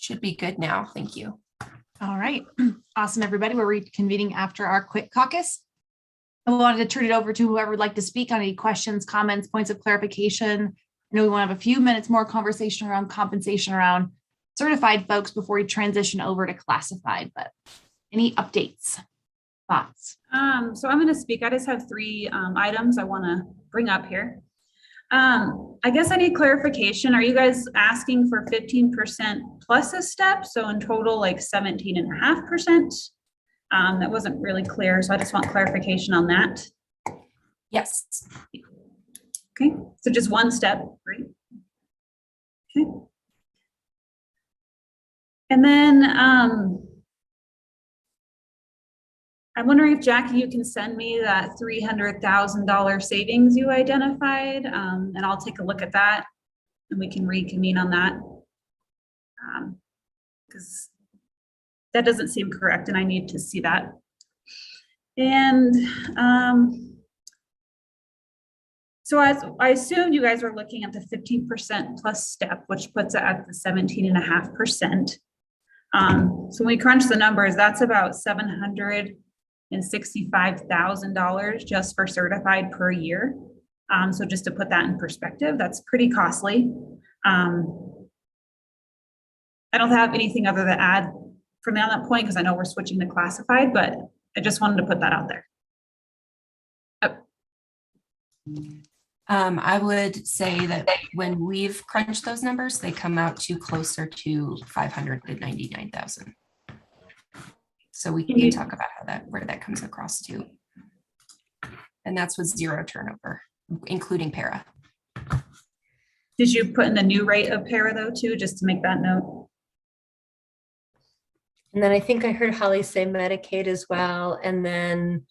Should be good now. Thank you. All right. Awesome, everybody. We're reconvening after our quick caucus. I wanted to turn it over to whoever would like to speak on any questions, comments, points of clarification. I know we want to have a few minutes more conversation around compensation around certified folks before we transition over to classified, but any updates, thoughts? So I'm going to speak. I just have three items I want to bring up here. I guess I need clarification. Are you guys asking for 15% plus a step? So in total, like 17.5%? That wasn't really clear. So I just want clarification on that. Yes. Okay. So just one step, right? Okay. And then I'm wondering if Jackie, you can send me that $300,000 savings you identified, and I'll take a look at that and we can reconvene on that. Because that doesn't seem correct and I need to see that. And so as I assumed you guys were looking at the 15% plus step, which puts it at the 17.5%. So when we crunch the numbers, that's about $765,000 just for certified per year. So just to put that in perspective, that's pretty costly. I don't have anything other to add for me on that point because I know we're switching to classified, but I just wanted to put that out there. I would say that when we've crunched those numbers, they come out to closer to 599,000. So we can talk about how where that comes across to. And that's with zero turnover, including para. Did you put in the new rate of para though too, just to make that note? And then I think I heard Holly say Medicaid as well. And then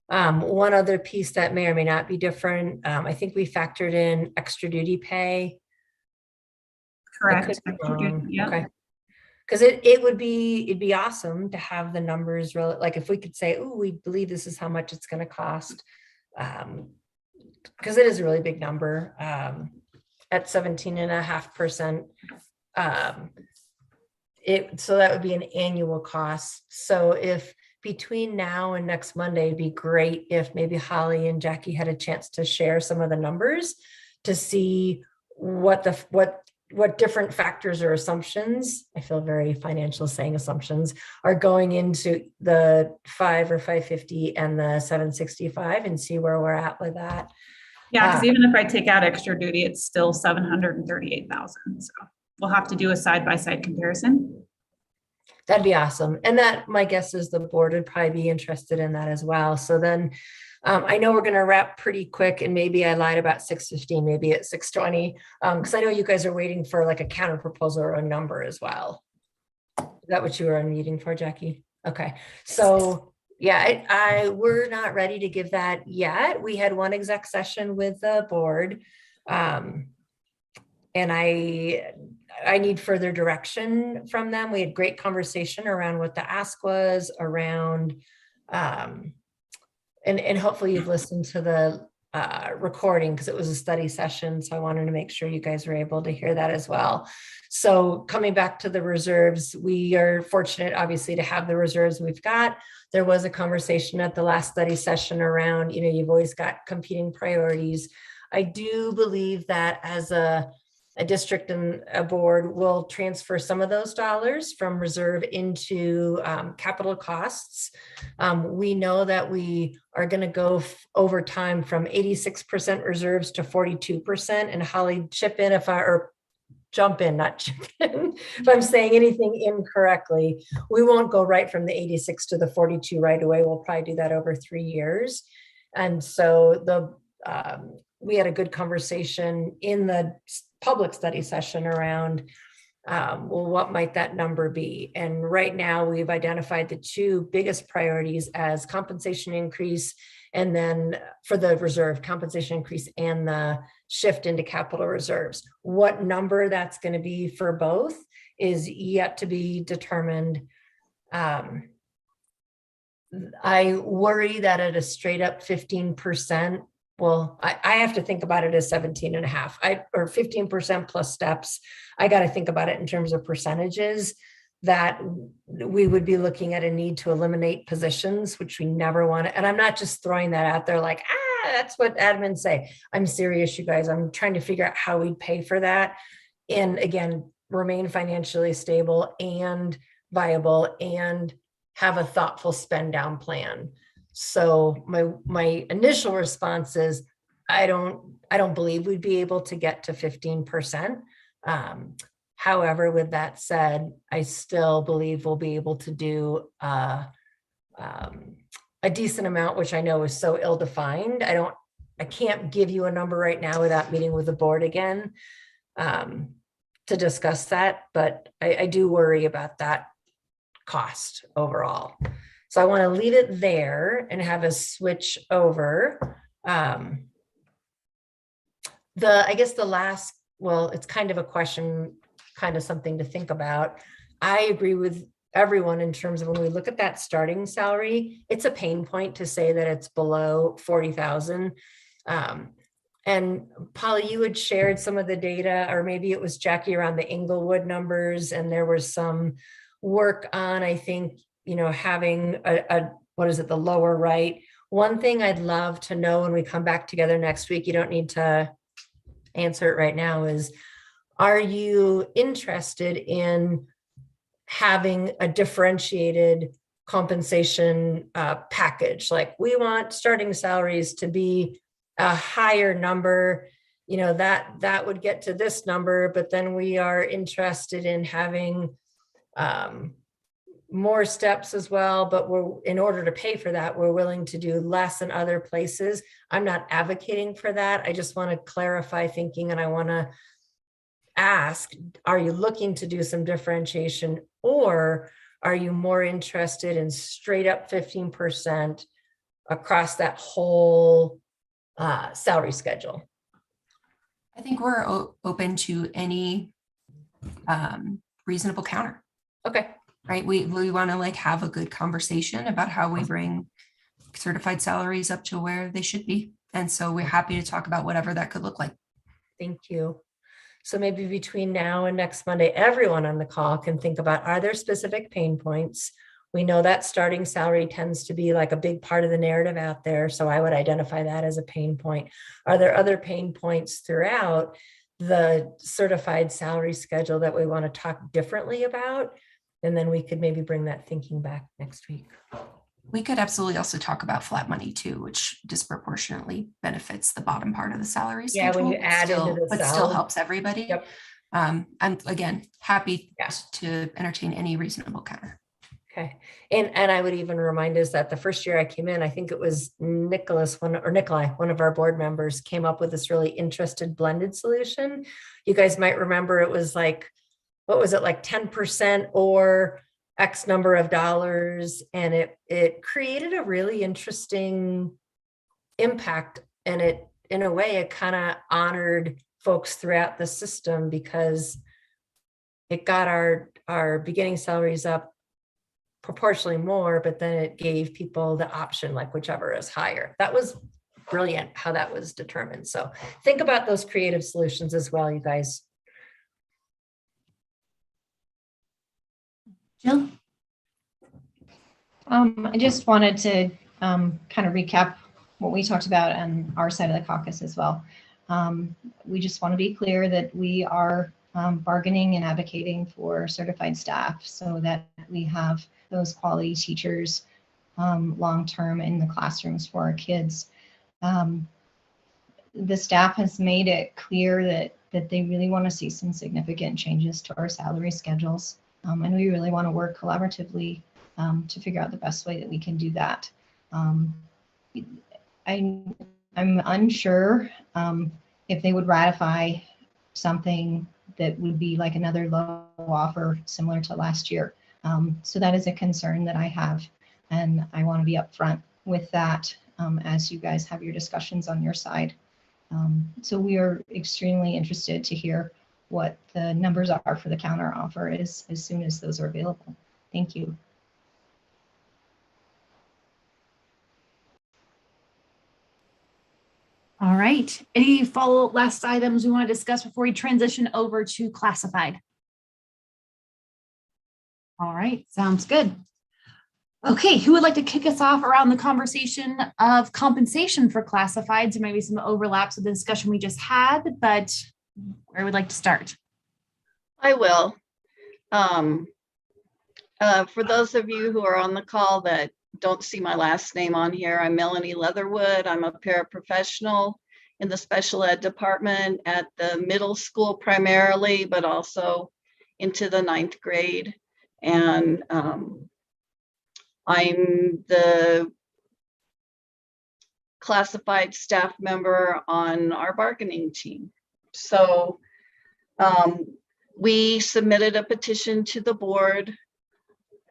one other piece that may or may not be different. I think we factored in extra duty pay. Correct. Yeah. Okay. Because it'd be awesome to have the numbers like if we could say, oh, we believe this is how much it's going to cost. Because it is a really big number at 17.5%. So that would be an annual cost. So if between now and next Monday, it'd be great if maybe Holly and Jackie had a chance to share some of the numbers to see what different factors or assumptions, I feel very financial saying assumptions, are going into the 5 or 550 and the 765 and see where we're at with that. Yeah, because even if I take out extra duty, it's still 738,000. So we'll have to do a side-by-side comparison. That'd be awesome. And that, my guess is the board would probably be interested in that as well. So then I know we're going to wrap pretty quick, and maybe I lied about 6:15, maybe at 6:20, because I know you guys are waiting for like a counter proposal or a number as well. Is that what you were meeting for, Jackie? Okay. So yeah, we're not ready to give that yet. We had one exec session with the board. And I need further direction from them. We had great conversation around what the ask was around, and hopefully you've listened to the recording because it was a study session. So I wanted to make sure you guys were able to hear that as well. So coming back to the reserves, we are fortunate obviously to have the reserves we've got. There was a conversation at the last study session around, you've always got competing priorities. I do believe that as a district and a board will transfer some of those dollars from reserve into capital costs. We know that we are going to go over time from 86% reserves to 42%. And Holly, jump in, not chip in. If I'm saying anything incorrectly, we won't go right from the 86 to the 42 right away. We'll probably do that over 3 years. And so we had a good conversation in the public study session around, well, what might that number be? And right now we've identified the two biggest priorities as compensation increase, and then for the reserve compensation increase and the shift into capital reserves. What number that's going to be for both is yet to be determined. I worry that at a straight up 15%, well, I have to think about it as 17 and a half, or 15% plus steps. I got to think about it in terms of percentages, that we would be looking at a need to eliminate positions, which we never want to. And I'm not just throwing that out there like, that's what admins say. I'm serious, you guys. I'm trying to figure out how we'd pay for that. And again, remain financially stable and viable and have a thoughtful spend down plan. So my initial response is, I don't believe we'd be able to get to 15%. However, with that said, I still believe we'll be able to do a decent amount, which I know is so ill-defined. I can't give you a number right now without meeting with the board again to discuss that, but I do worry about that cost overall. So I want to leave it there and have us switch over. I guess the last, well, it's kind of a question, kind of something to think about. I agree with everyone in terms of when we look at that starting salary, it's a pain point to say that it's below 40,000. And Polly, you had shared some of the data, or maybe it was Jackie, around the Inglewood numbers, and there was some work on, I think, having what is it, the lower right. One thing I'd love to know when we come back together next week, you don't need to answer it right now, is, are you interested in having a differentiated compensation package? Like, we want starting salaries to be a higher number, that would get to this number, but then we are interested in having more steps as well, but in order to pay for that, we're willing to do less in other places. I'm not advocating for that. I just want to clarify thinking, and I want to ask, are you looking to do some differentiation, or are you more interested in straight up 15% across that whole salary schedule? I think we're open to any reasonable counter. Okay. Right. We want to have a good conversation about how we bring certified salaries up to where they should be. And so we're happy to talk about whatever that could look like. Thank you. So maybe between now and next Monday, everyone on the call can think about, are there specific pain points? We know that starting salary tends to be like a big part of the narrative out there. So I would identify that as a pain point. Are there other pain points throughout the certified salary schedule that we want to talk differently about? And then we could maybe bring that thinking back next week. We could absolutely also talk about flat money too, which disproportionately benefits the bottom part of the salary schedule. Yeah, when you add into the but still helps everybody. Yep. I'm again happy Yeah. to entertain any reasonable counter. Okay. And I would even remind us that the first year I came in, I think it was Nikolai, one of our board members, came up with this really interesting blended solution. You guys might remember, it was like, what was it, like 10% or X number of dollars, and it created a really interesting impact. And it, in a way, it kind of honored folks throughout the system, because it got our beginning salaries up proportionally more, but then it gave people the option, like whichever is higher. That was brilliant how that was determined. So think about those creative solutions as well, you guys. Jill? I just wanted to kind of recap what we talked about on our side of the caucus as well. We just want to be clear that we are bargaining and advocating for certified staff so that we have those quality teachers long-term in the classrooms for our kids. The staff has made it clear that they really want to see some significant changes to our salary schedules. And we really want to work collaboratively to figure out the best way that we can do that. I'm unsure if they would ratify something that would be like another low offer similar to last year. So that is a concern that I have, and I want to be upfront with that as you guys have your discussions on your side. So we are extremely interested to hear what the numbers are for the counter offer as soon as those are available. Thank you. All right. Any last items we want to discuss before we transition over to classified? All right, sounds good. Okay, who would like to kick us off around the conversation of compensation for classifieds? There may be some overlaps with the discussion we just had, but where would like to start? I will. For those of you who are on the call that don't see my last name on here, I'm Melanie Leatherwood. I'm a paraprofessional in the special ed department at the middle school primarily, but also into the 9th grade. And I'm the classified staff member on our bargaining team. So we submitted a petition to the board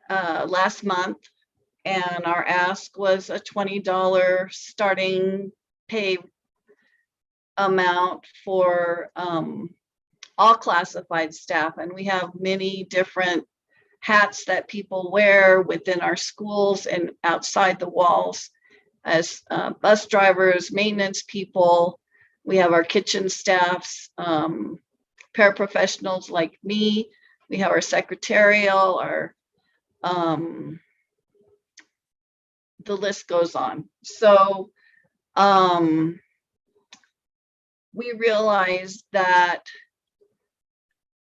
last month, and our ask was a $20 starting pay amount for all classified staff. And we have many different hats that people wear within our schools and outside the walls as bus drivers, maintenance people. We have our kitchen staffs, paraprofessionals like me. We have our secretarial, our the list goes on. So we realized that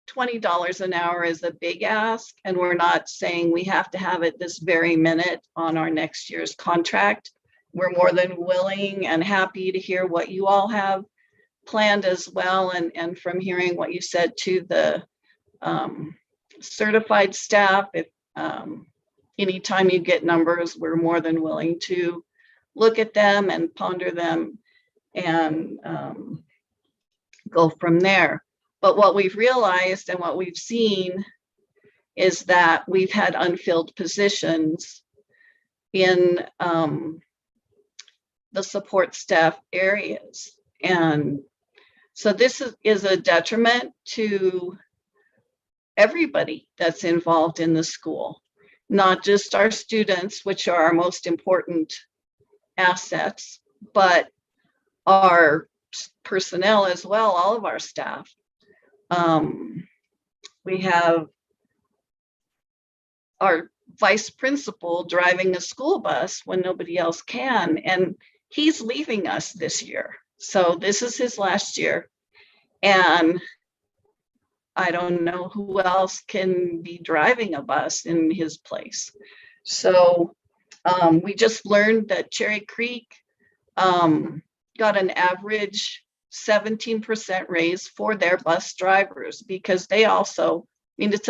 $20 an hour is a big ask, and we're not saying we have to have it this very minute on our next year's contract. We're more than willing and happy to hear what you all have planned as well. And from hearing what you said to the certified staff, if anytime you get numbers, we're more than willing to look at them and ponder them and go from there. But what we've realized and what we've seen is that we've had unfilled positions in the support staff areas. And so this is a detriment to everybody that's involved in the school, not just our students, which are our most important assets, but our personnel as well, all of our staff. We have our vice principal driving a school bus when nobody else can, and he's leaving us this year. So this is his last year, and I don't know who else can be driving a bus in his place. So we just learned that Cherry Creek got an average 17% raise for their bus drivers, because they also, I mean, it's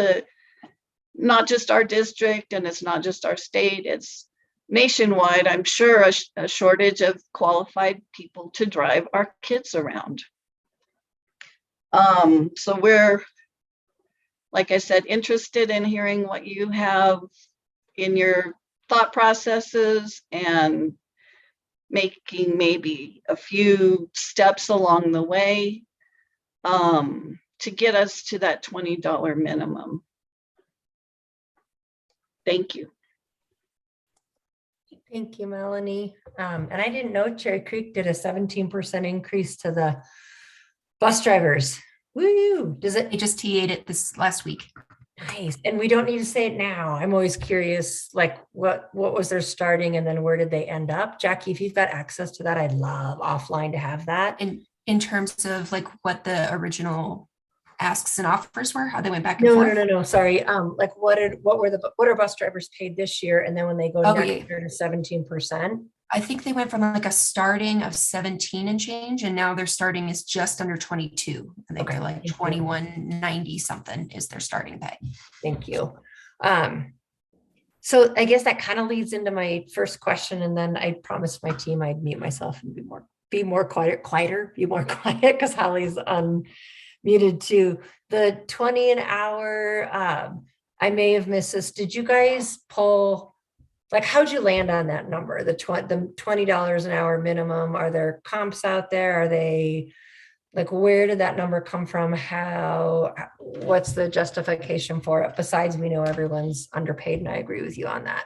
not just our district and it's not just our state, it's nationwide, I'm sure, a shortage of qualified people to drive our kids around. So we're, like I said, interested in hearing what you have in your thought processes and making maybe a few steps along the way to get us to that $20 minimum. Thank you. Thank you, Melanie. And I didn't know Cherry Creek did a 17% increase to the bus drivers. Woo! Does it? They just TA'd it this last week. Nice. And we don't need to say it now. I'm always curious, like what was their starting and then where did they end up? Jackie, if you've got access to that, I'd love offline to have that. In terms of like what the original asks and offers were, how they went back and forth. No. Sorry. Like what are bus drivers paid this year? And then when they go next year to 17%? I think they went from like a starting of 17 and change, and now their starting is just under 22. I think they're like 21.90 something is their starting pay. Thank you. So I guess that kind of leads into my first question, and then I promised my team I'd mute myself and be more quiet because Holly's unmuted too. The 20 an hour, I may have missed this. Did you guys pull? Like, how'd you land on that number? The $20 an hour minimum? Are there comps out there? Are they like, where did that number come from? What's the justification for it? Besides, we know everyone's underpaid, and I agree with you on that.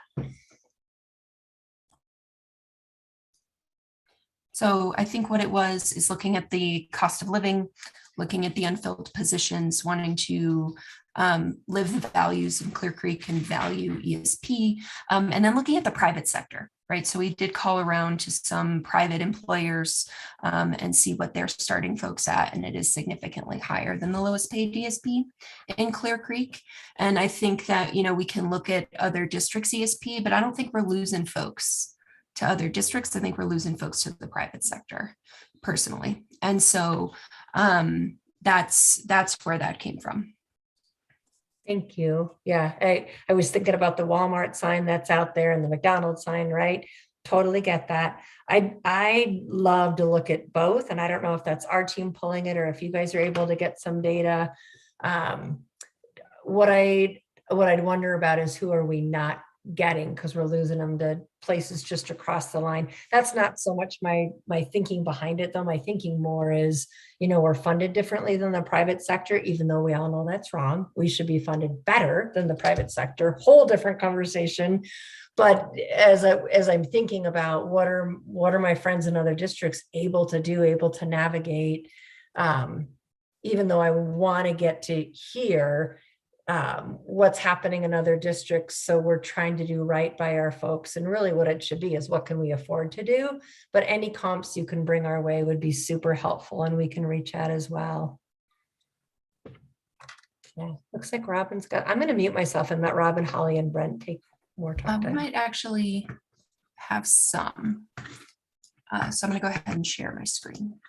So I think what it was is looking at the cost of living, looking at the unfilled positions, wanting to live the values in Clear Creek and value ESP, and then looking at the private sector, right? So we did call around to some private employers and see what they're starting folks at, and it is significantly higher than the lowest paid ESP in Clear Creek. And I think that, you know, we can look at other districts ESP, but I don't think we're losing folks to other districts. I think we're losing folks to the private sector personally. And so that's where that came from. Thank you. Yeah, I was thinking about the Walmart sign that's out there and the McDonald's sign, right? Totally get that. I love to look at both, and I don't know if that's our team pulling it or if you guys are able to get some data. What I'd wonder about is who are we not getting because we're losing them to places just across the line. That's not so much my thinking behind it, though. My thinking more is, you know, we're funded differently than the private sector, even though we all know that's wrong. We should be funded better than the private sector. Whole different conversation. But as I'm thinking about what are my friends in other districts able to do, able to navigate, even though I want to get to here, what's happening in other districts. So we're trying to do right by our folks, and really what it should be is what can we afford to do? But any comps you can bring our way would be super helpful, and we can reach out as well. Yeah, looks like Robin's got, I'm going to mute myself and let Robin, Holly, and Brent take more talk We time. might actually have some. So I'm going to go ahead and share my screen.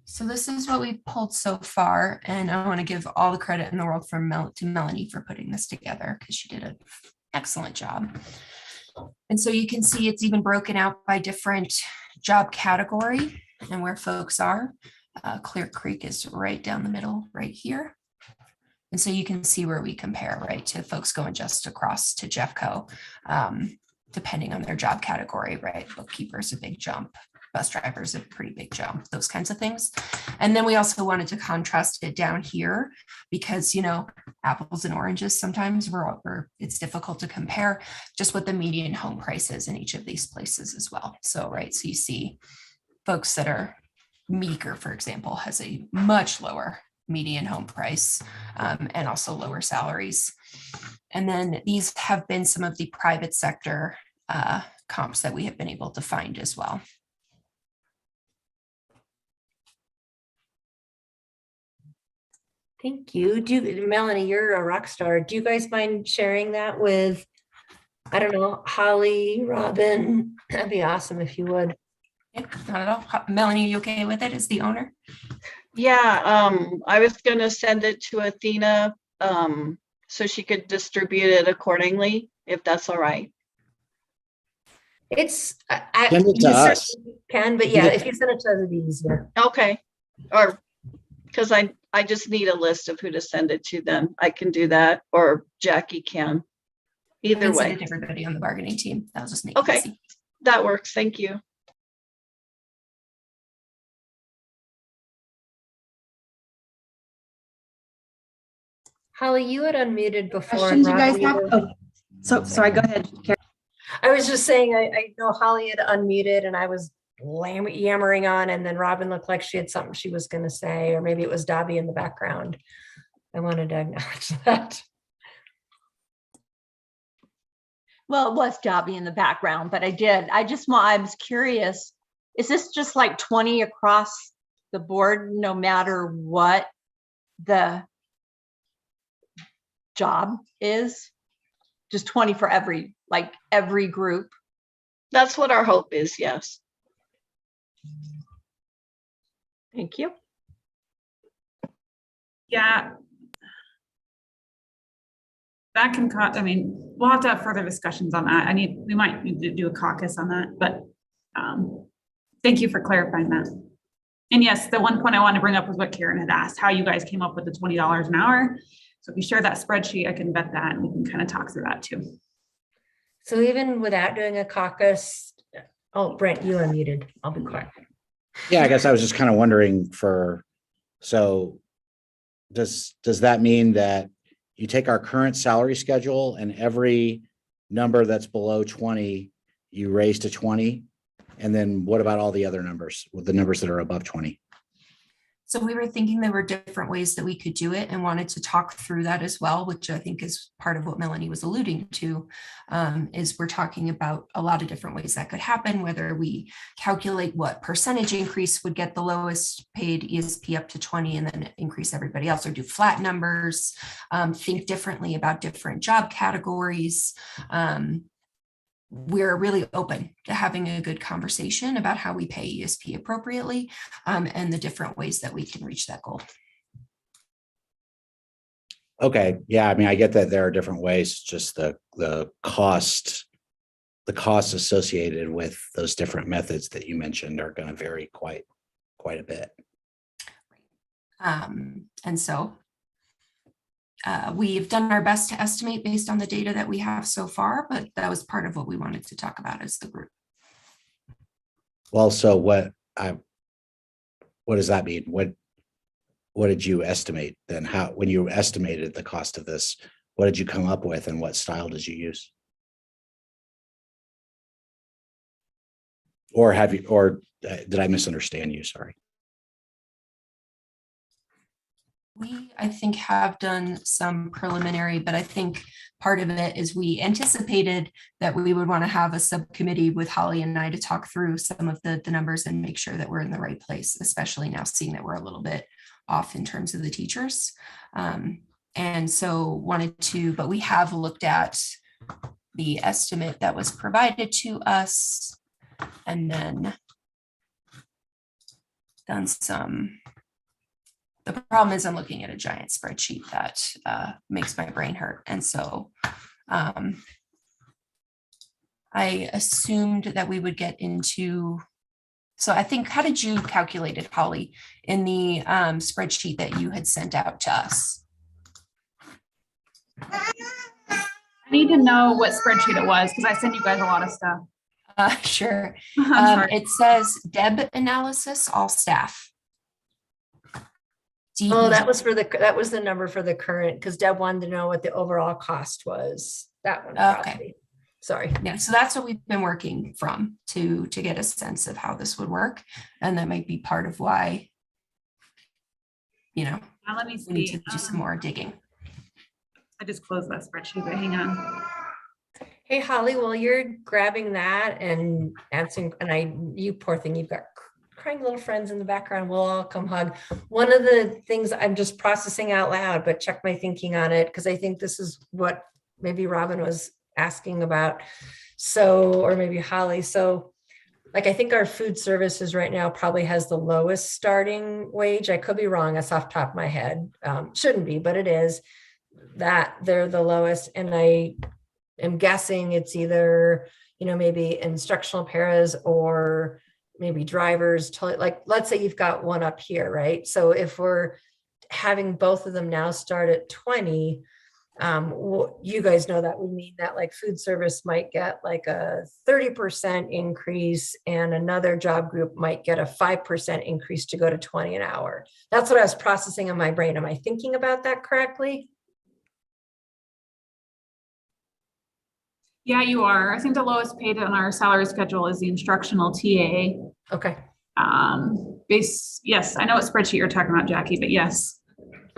So this is what we've pulled so far, and I want to give all the credit in the world to Melanie for putting this together because she did an excellent job. And so you can see it's even broken out by different job category and where folks are. Clear Creek is right down the middle right here. And so you can see where we compare, right, to folks going just across to Jeffco, depending on their job category, right? Bookkeeper's a big jump. Bus drivers a pretty big jump, those kinds of things. And then we also wanted to contrast it down here because, you know, apples and oranges, sometimes it's difficult to compare just what the median home price is in each of these places as well. So, right, so you see folks that are Meeker, for example, has a much lower median home price and also lower salaries. And then these have been some of the private sector comps that we have been able to find as well. Thank you. Melanie, you're a rock star. Do you guys mind sharing that with, I don't know, Holly, Robin? That'd be awesome if you would. Yeah, not at all. Melanie, you okay with it as the owner? Yeah, I was gonna send it to Athena so she could distribute it accordingly, if that's all right. It's Send it to you us. certainly can, but yeah, if you send it to us, it'd be easier. Okay, or because I just need a list of who to send it to then. I can do that, or Jackie can. Either And send way, it to everybody on the bargaining team. That'll just make Okay. it easy. that works. Thank you. Holly, you had unmuted before. Questions you guys Robin, have? were- Oh, so sorry, go ahead, Carrie. I was just saying, I know Holly had unmuted and I was yammering on, and then Robin looked like she had something she was going to say, or maybe it was Dobby in the background. I wanted to acknowledge that. Well, it was Dobby in the background, but I was curious, is this just like 20 across the board, no matter what the job is? Just 20 for every group? That's what our hope is. Yes. Thank you. Yeah. That can, I mean, we'll have to have further discussions on that. We might need to do a caucus on that, but thank you for clarifying that. And yes, the one point I wanted to bring up was what Karen had asked, how you guys came up with the $20 an hour. So if you share that spreadsheet, I can vet that and we can kind of talk through that too. So even without doing a caucus, oh, Brent, you unmuted. I'll be quiet. Yeah, I guess I was just kind of wondering so does that mean that you take our current salary schedule and every number that's below 20, you raise to 20? And then what about all the other numbers, with the numbers that are above 20? So we were thinking there were different ways that we could do it and wanted to talk through that as well, which I think is part of what Melanie was alluding to, is we're talking about a lot of different ways that could happen, whether we calculate what percentage increase would get the lowest paid ESP up to 20 and then increase everybody else, or do flat numbers, think differently about different job categories. We're really open to having a good conversation about how we pay ESP appropriately, and the different ways that we can reach that goal. Okay, yeah, I mean, I get that there are different ways, just the costs associated with those different methods that you mentioned are going to vary quite a bit. And so we've done our best to estimate based on the data that we have so far, but that was part of what we wanted to talk about as the group. Well, so what does that mean? What did you estimate then? When you estimated the cost of this, what did you come up with and what style did you use? Or did I misunderstand you? Sorry. We, I think, have done some preliminary, but I think part of it is we anticipated that we would want to have a subcommittee with Holly and I to talk through some of the numbers and make sure that we're in the right place, especially now seeing that we're a little bit off in terms of the teachers. And so but we have looked at the estimate that was provided to us and then done some. The problem is I'm looking at a giant spreadsheet that makes my brain hurt. And so I assumed that we would get into, so I think, how did you calculate it, Holly, in the spreadsheet that you had sent out to us? I need to know what spreadsheet it was because I send you guys a lot of stuff. Sure. I'm sorry. It says Deb analysis, all staff. Oh, that was the number for the current, because Deb wanted to know what the overall cost was. That one. Okay. Probably. Sorry. Yeah, so that's what we've been working from to get a sense of how this would work. And that might be part of why, Now let me we need see. to do some more digging. I just closed that spreadsheet, but hang on. Hey, Holly, while you're grabbing that and answering, you poor thing, you've got crying little friends in the background, we'll all come hug. One of the things I'm just processing out loud, but check my thinking on it, because I think this is what maybe Robin was asking about. So, or maybe Holly. So like, I think our food services right now probably has the lowest starting wage. I could be wrong. That's off the top of my head. Shouldn't be, but it is that they're the lowest. And I am guessing it's either, maybe instructional paras or maybe drivers, like, let's say you've got one up here, right? So if we're having both of them now start at 20, you guys know that would mean that like food service might get like a 30% increase and another job group might get a 5% increase to go to 20 an hour. That's what I was processing in my brain. Am I thinking about that correctly? Yeah, you are. I think the lowest paid on our salary schedule is the instructional TA. Okay. Yes, I know what spreadsheet you're talking about, Jackie, but yes.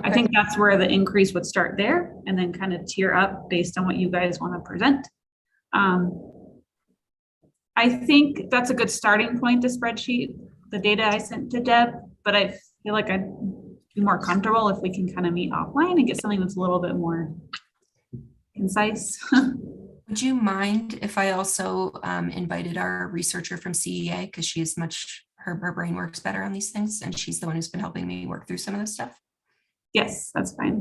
I Okay. think that's where the increase would start there and then kind of tier up based on what you guys want to present. I think that's a good starting point, the spreadsheet, the data I sent to Deb, but I feel like I'd be more comfortable if we can kind of meet offline and get something that's a little bit more concise. Would you mind if I also invited our researcher from CEA, because she is her brain works better on these things, and she's the one who's been helping me work through some of this stuff? Yes, that's fine.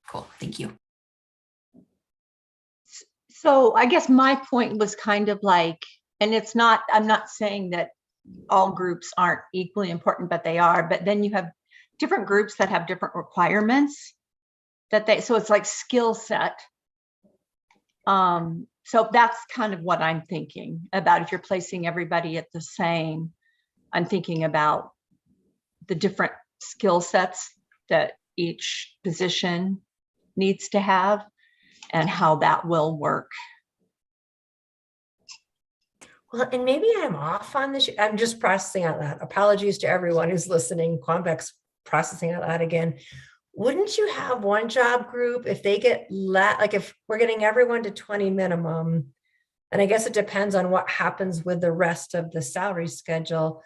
Cool, thank you. So I guess my point was kind of like, and I'm not saying that all groups aren't equally important, but they are, but then you have different groups that have different requirements so it's like skill set. So that's kind of what I'm thinking about. If you're placing everybody at the same, I'm thinking about the different skill sets that each position needs to have and how that will work Well, and maybe I'm off on this. I'm just processing out loud. Apologies to everyone who's listening. Quambec's processing out loud again. Wouldn't you have one job group if they get like if we're getting everyone to 20 minimum, and I guess it depends on what happens with the rest of the salary schedule.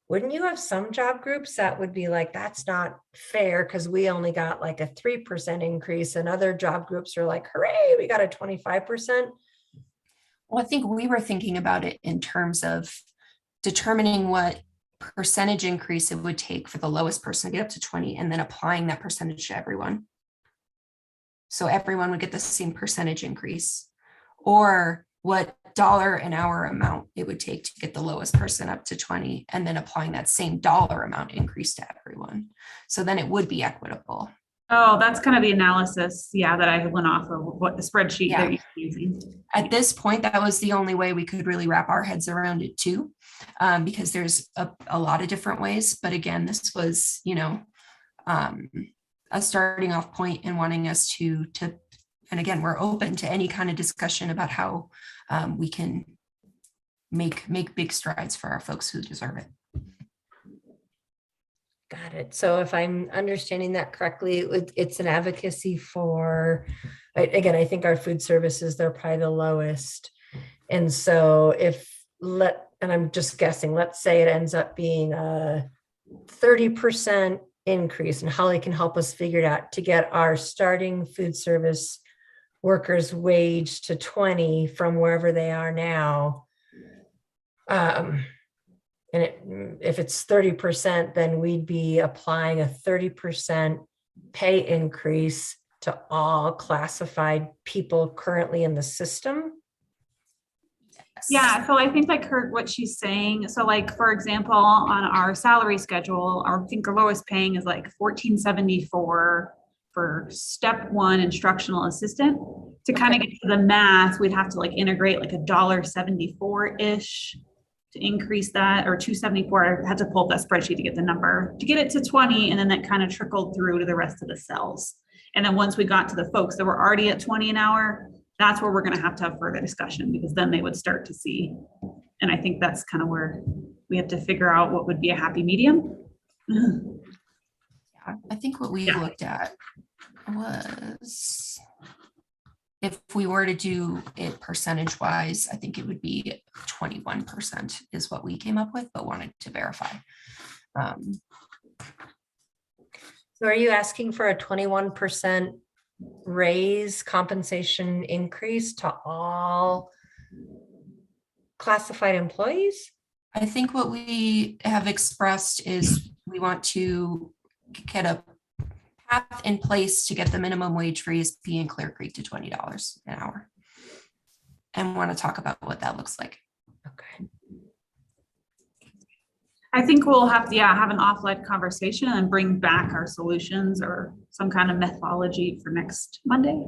Wouldn't you have some job groups that would be like, that's not fair because we only got like a 3% increase, and other job groups are like, hooray, we got a 25%? Well, I think we were thinking about it in terms of determining what percentage increase it would take for the lowest person to get up to 20 and then applying that percentage to everyone. So everyone would get the same percentage increase, or what dollar an hour amount it would take to get the lowest person up to 20 and then applying that same dollar amount increase to everyone. So then it would be equitable. Oh, that's kind of the analysis, yeah, that I went off of what the spreadsheet Yeah. that you're using. At this point, that was the only way we could really wrap our heads around it too, because there's a lot of different ways. But again, this was, a starting off point and wanting us to, and again, we're open to any kind of discussion about how we can make big strides for our folks who deserve it. Got it. So if I'm understanding that correctly, it's an advocacy for, again, I think our food services, they're probably the lowest. And so and I'm just guessing, let's say it ends up being a 30% increase, and Holly can help us figure it out to get our starting food service workers' wage to 20 from wherever they are now. If it's 30%, then we'd be applying a 30% pay increase to all classified people currently in the system. Yeah, so I think like what she's saying. So like, for example, on our salary schedule, I think our lowest paying is like $14.74 for step one instructional assistant. To kind of get to the math, we'd have to like integrate like $1.74-ish to increase that, or $2.74. I had to pull up that spreadsheet to get the number, to get it to 20, and then that kind of trickled through to the rest of the cells. And then once we got to the folks that were already at 20 an hour, that's where we're going to have further discussion, because then they would start to see. And I think that's kind of where we have to figure out what would be a happy medium. Yeah, I think what we looked at was, if we were to do it percentage wise, I think it would be 21% is what we came up with, but wanted to verify. So are you asking for a 21% raise, compensation increase to all classified employees? I think what we have expressed is we want to get a path in place to get the minimum wage for ESP in Clear Creek to $20 an hour. And want to talk about what that looks like. Okay. I think we'll have to, have an offline conversation and bring back our solutions or some kind of methodology for next Monday.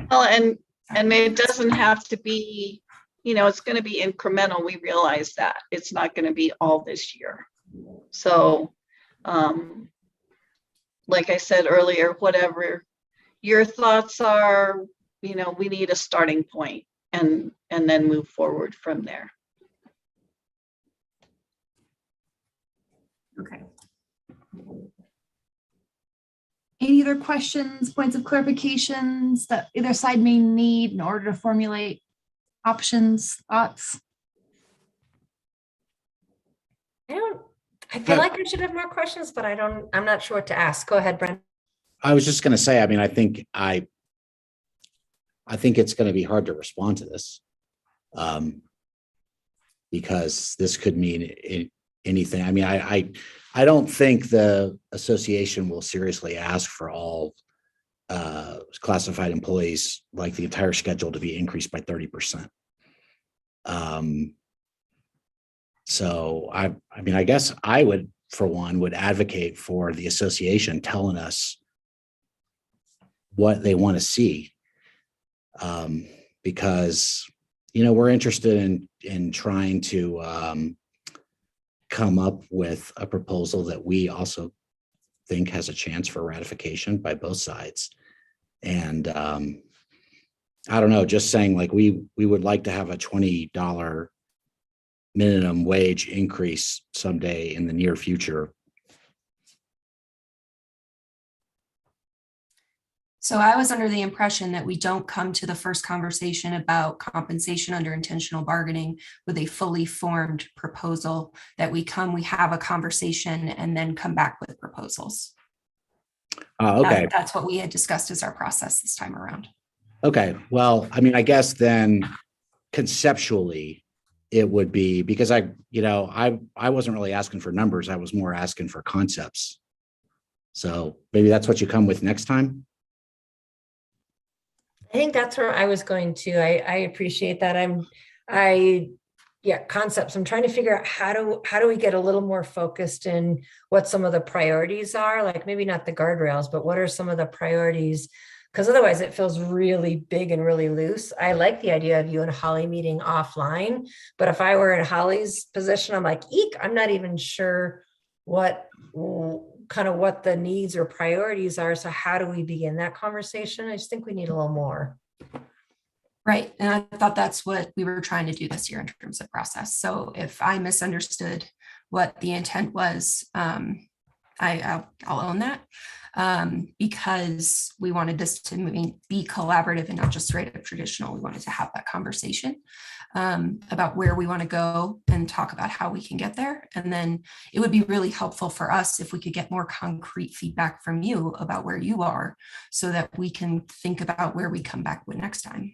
Well, and it doesn't have to be, it's going to be incremental. We realize that it's not going to be all this year. So, like I said earlier, whatever your thoughts are, we need a starting point and then move forward from there. Okay. Any other questions, points of clarifications that either side may need in order to formulate options, thoughts? I feel like I should have more questions, but I'm not sure what to ask. Go ahead, Brent. I was just going to say, I mean, I think it's going to be hard to respond to this, because this could mean anything. I mean, I don't think the association will seriously ask for all classified employees, like the entire schedule, to be increased by 30%. So I mean, I guess I would, for one, would advocate for the association telling us what they want to see, because we're interested in trying to come up with a proposal that we also think has a chance for ratification by both sides. And I don't know, just saying like we would like to have a $20 minimum wage increase someday in the near future. So I was under the impression that we don't come to the first conversation about compensation under intentional bargaining with a fully formed proposal, that we have a conversation and then come back with proposals. Okay. That's what we had discussed as our process this time around. Okay. Well, I mean, I guess then conceptually it would be, because I wasn't really asking for numbers. I was more asking for concepts. So maybe that's what you come with next time. I think that's where I was going to. I appreciate that. Concepts. I'm trying to figure out how do we get a little more focused in what some of the priorities are, like maybe not the guardrails, but what are some of the priorities? Because otherwise it feels really big and really loose. I like the idea of you and Holly meeting offline, but if I were in Holly's position, I'm like, eek, I'm not even sure what the needs or priorities are. So how do we begin that conversation? I just think we need a little more. Right. And I thought that's what we were trying to do this year in terms of process. So if I misunderstood what the intent was, I'll own that, because we wanted this to be collaborative and not just straight up traditional. We wanted to have that conversation about where we want to go and talk about how we can get there. And then it would be really helpful for us if we could get more concrete feedback from you about where you are, so that we can think about where we come back with next time.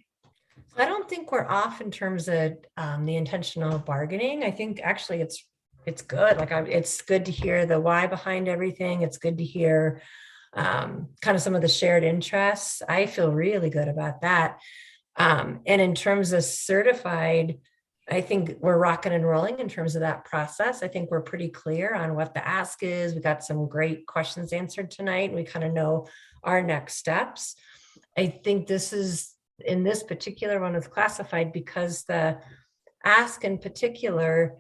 I don't think we're off in terms of the intentional bargaining. I think actually it's good. It's good to hear the why behind everything. It's good to hear kind of some of the shared interests. I feel really good about that. And in terms of certified, I think we're rocking and rolling in terms of that process. I think we're pretty clear on what the ask is. We got some great questions answered tonight. We kind of know our next steps. I think this is, in this particular one is classified, because the ask in particular,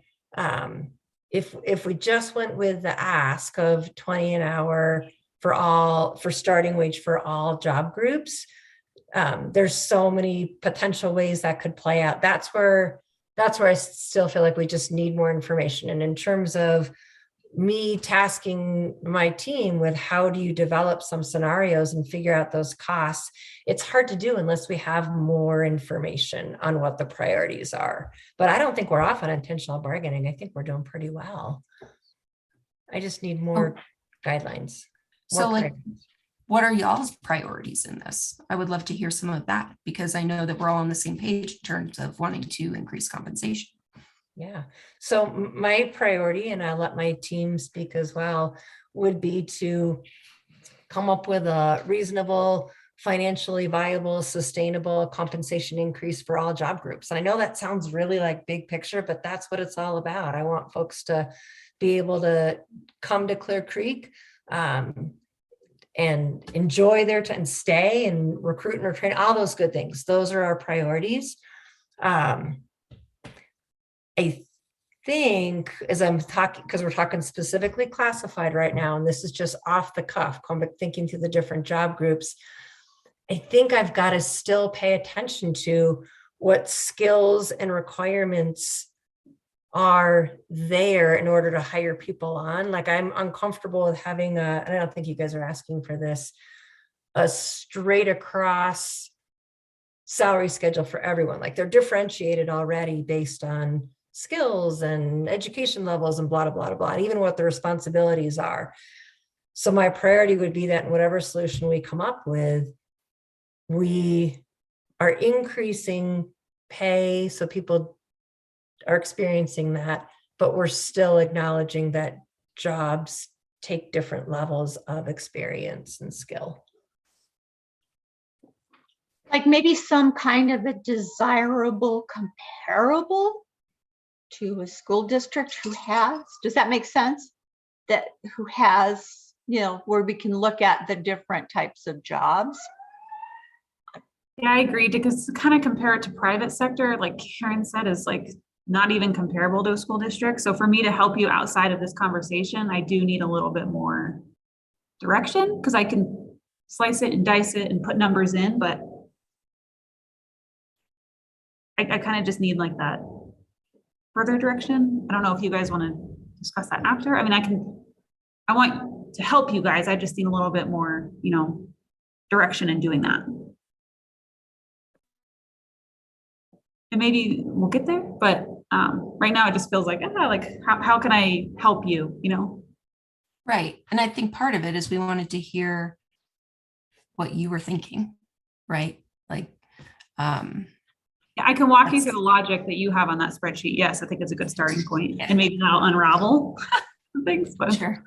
if we just went with the ask of 20 an hour for starting wage for all job groups, there's so many potential ways that could play out. That's where I still feel like we just need more information. And in terms of me tasking my team with how do you develop some scenarios and figure out those costs, it's hard to do unless we have more information on what the priorities are. But I don't think we're off on intentional bargaining. I think we're doing pretty well. I just need more guidelines. So what are y'all's priorities in this? I would love to hear some of that, because I know that we're all on the same page in terms of wanting to increase compensation. Yeah. So my priority, and I'll let my team speak as well, would be to come up with a reasonable, financially viable, sustainable compensation increase for all job groups. And I know that sounds really like big picture, but that's what it's all about. I want folks to be able to come to Clear Creek and enjoy their time and stay and recruit and retrain, all those good things. Those are our priorities. I think, as I'm talking, because we're talking specifically classified right now, and this is just off the cuff, thinking through the different job groups, I think I've got to still pay attention to what skills and requirements are there in order to hire people on. Like, I'm uncomfortable with having and I don't think you guys are asking for this, a straight across salary schedule for everyone. Like, they're differentiated already based on skills and education levels and blah, blah, blah, blah, and even what the responsibilities are. So my priority would be that in whatever solution we come up with, we are increasing pay so people are experiencing that, but we're still acknowledging that jobs take different levels of experience and skill. Like maybe some kind of a desirable comparable to a school district who has, does that make sense? That who has, where we can look at the different types of jobs. Yeah, I agree, because kind of compare it to private sector, like Karen said, is like not even comparable to a school district. So for me to help you outside of this conversation, I do need a little bit more direction, because I can slice it and dice it and put numbers in, but I kind of just need like that further direction. I don't know if you guys want to discuss that after. I mean, I want to help you guys. I just need a little bit more, direction in doing that. And maybe we'll get there, but right now it just feels like, how can I help you, Right. And I think part of it is we wanted to hear what you were thinking, right? Like, I can walk you through the logic that you have on that spreadsheet. Yes, I think it's a good starting point, and maybe that'll unravel things, but sure.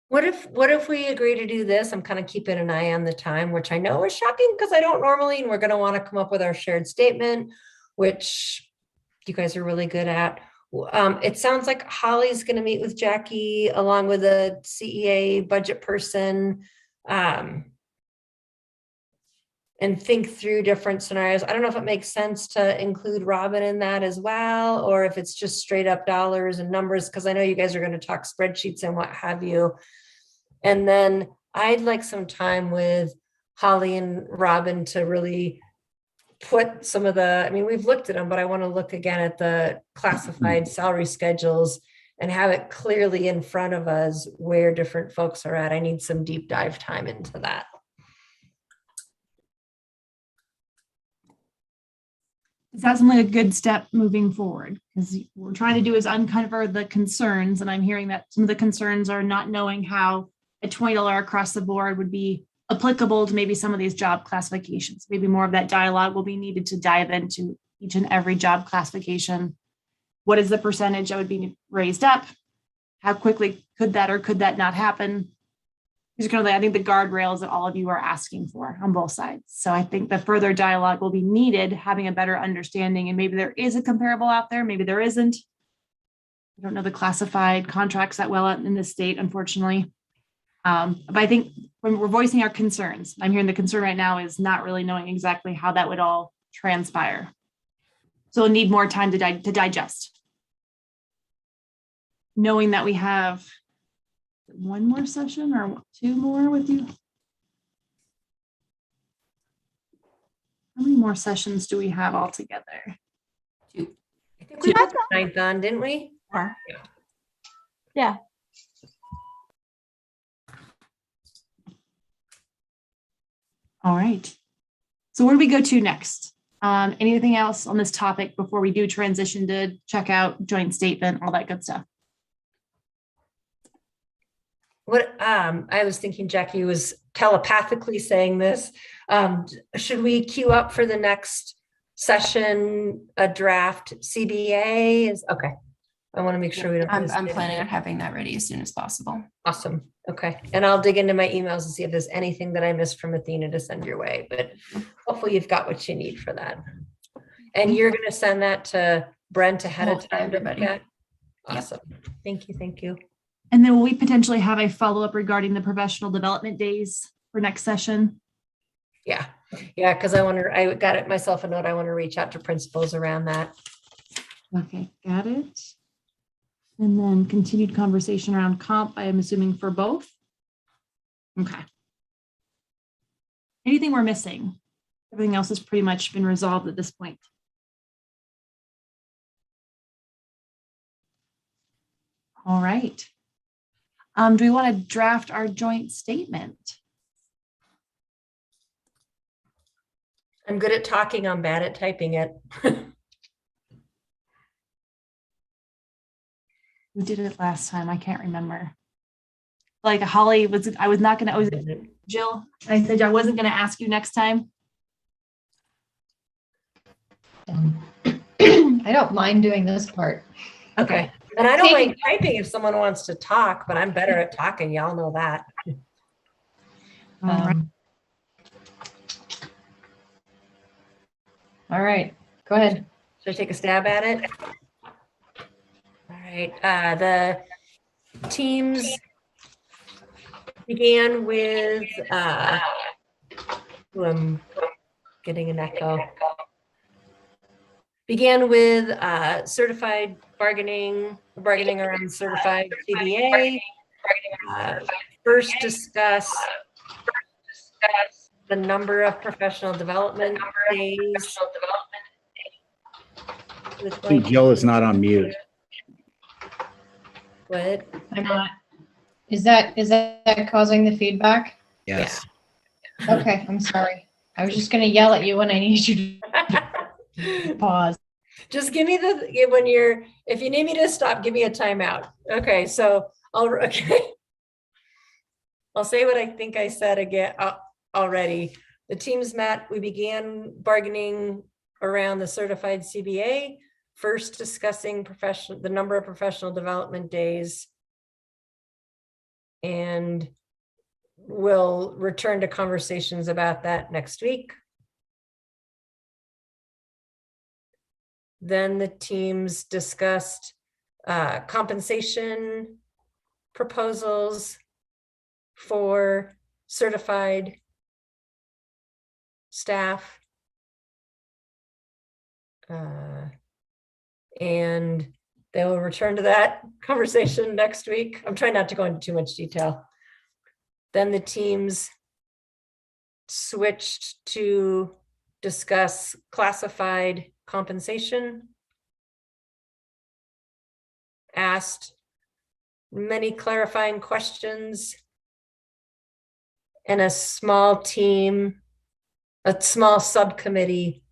What if we agree to do this? I'm kind of keeping an eye on the time, which I know is shocking because I don't normally, and we're going to want to come up with our shared statement, which you guys are really good at. It sounds like Holly's going to meet with Jackie along with a CEA budget person, and think through different scenarios. I don't know if it makes sense to include Robin in that as well, or if it's just straight up dollars and numbers, because I know you guys are going to talk spreadsheets and what have you. And then I'd like some time with Holly and Robin to really put some of we've looked at them, but I want to look again at the classified salary schedules and have it clearly in front of us where different folks are at. I need some deep dive time into that. That's like a good step moving forward, because what we're trying to do is uncover the concerns. And I'm hearing that some of the concerns are not knowing how a $20 across the board would be applicable to maybe some of these job classifications. Maybe more of that dialogue will be needed to dive into each and every job classification. What is the percentage that would be raised up? How quickly could that or could that not happen? These are kind of like, I think, the guardrails that all of you are asking for on both sides. So I think the further dialogue will be needed, having a better understanding, and maybe there is a comparable out there, maybe there isn't. I don't know the classified contracts that well in the state, unfortunately. But I think when we're voicing our concerns, I'm hearing the concern right now is not really knowing exactly how that would all transpire. So we'll need more time to digest. Knowing that we have one more session or two more with you. How many more sessions do we have altogether? Two. I think we put the 9th on, didn't we? Yeah. All right. So where do we go to next? Anything else on this topic before we do transition to check out joint statement, all that good stuff? What I was thinking, Jackie was telepathically saying this. Should we queue up for the next session a draft CBA? Okay. I want to make sure we don't. I'm planning on having that ready as soon as possible. Awesome. Okay. And I'll dig into my emails and see if there's anything that I missed from Athena to send your way, but hopefully you've got what you need for that. And you're going to send that to Brent ahead of time. Everybody. Awesome. Thank you. Thank you. And then will we potentially have a follow-up regarding the professional development days for next session? Yeah. Yeah. Cause I got it myself a note. I want to reach out to principals around that. Okay, got it. And then continued conversation around comp, I am assuming for both. Okay. Anything we're missing? Everything else has pretty much been resolved at this point. All right. Do we want to draft our joint statement? I'm good at talking. I'm bad at typing it. Who did it last time? I can't remember. Like Holly was, I was not going to, was it Jill? I said I wasn't going to ask you next time. I don't mind doing this part. Okay. And I don't like typing if someone wants to talk, but I'm better at talking. Y'all know that. All right, go ahead. Should I take a stab at it? All right. The teams began with, I'm getting an echo. Began with certified bargaining around certified CBA. First discuss the number of professional development days. I think Jill is not on mute. What? I'm not. Is that causing the feedback? Yes. Okay, I'm sorry. I was just gonna yell at you when I need you to pause. Just give me if you need me to stop, give me a timeout. Okay, so I'll say what I think I said again already. The teams met, we began bargaining around the certified CBA, first discussing the number of professional development days. And we'll return to conversations about that next week. Then the teams discussed compensation proposals for certified staff. And they will return to that conversation next week. I'm trying not to go into too much detail. Then the teams switched to discuss classified compensation. Asked many clarifying questions. And a small subcommittee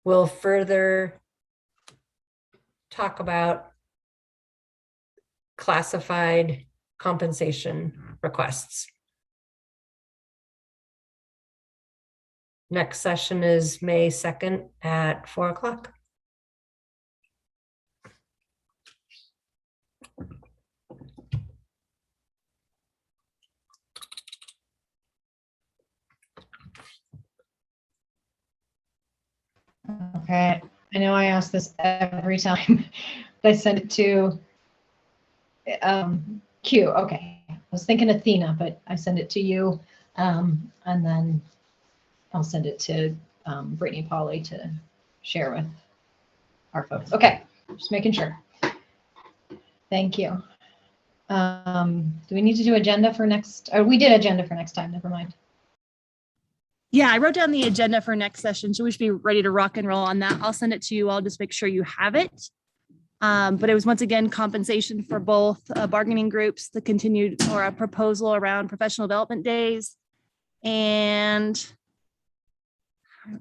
will further talk about classified compensation requests. Next session is May 2nd at 4 o'clock. Okay, I know I ask this every time, but I send it to Q. Okay, I was thinking Athena, but I send it to you, and then I'll send it to Brittany Polly to share with our folks. Okay, just making sure. Thank you. Do we need to do agenda for next? Oh, we did agenda for next time. Never mind. Yeah, I wrote down the agenda for next session, so we should be ready to rock and roll on that. I'll send it to you. I'll just make sure you have it. But it was once again compensation for both bargaining groups, the continued or a proposal around professional development days. And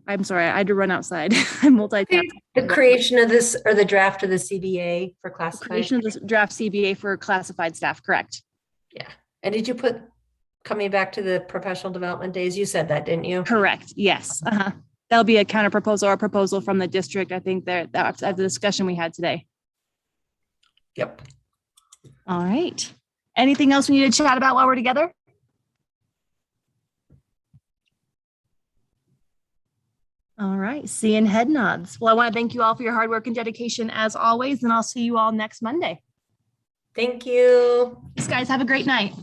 I'm sorry, I had to run outside. I'm multitasking. The creation of this or the draft of the CBA for classified. Creation of the draft CBA for classified staff, correct? Yeah. And did you put coming back to the professional development days? You said that, didn't you? Correct. Yes. That'll be a counter proposal or proposal from the district. I think that's the discussion we had today. Yep. All right. Anything else we need to chat about while we're together? All right. Seeing head nods. Well, I want to thank you all for your hard work and dedication as always, and I'll see you all next Monday. Thank you. Thanks, guys. Have a great night.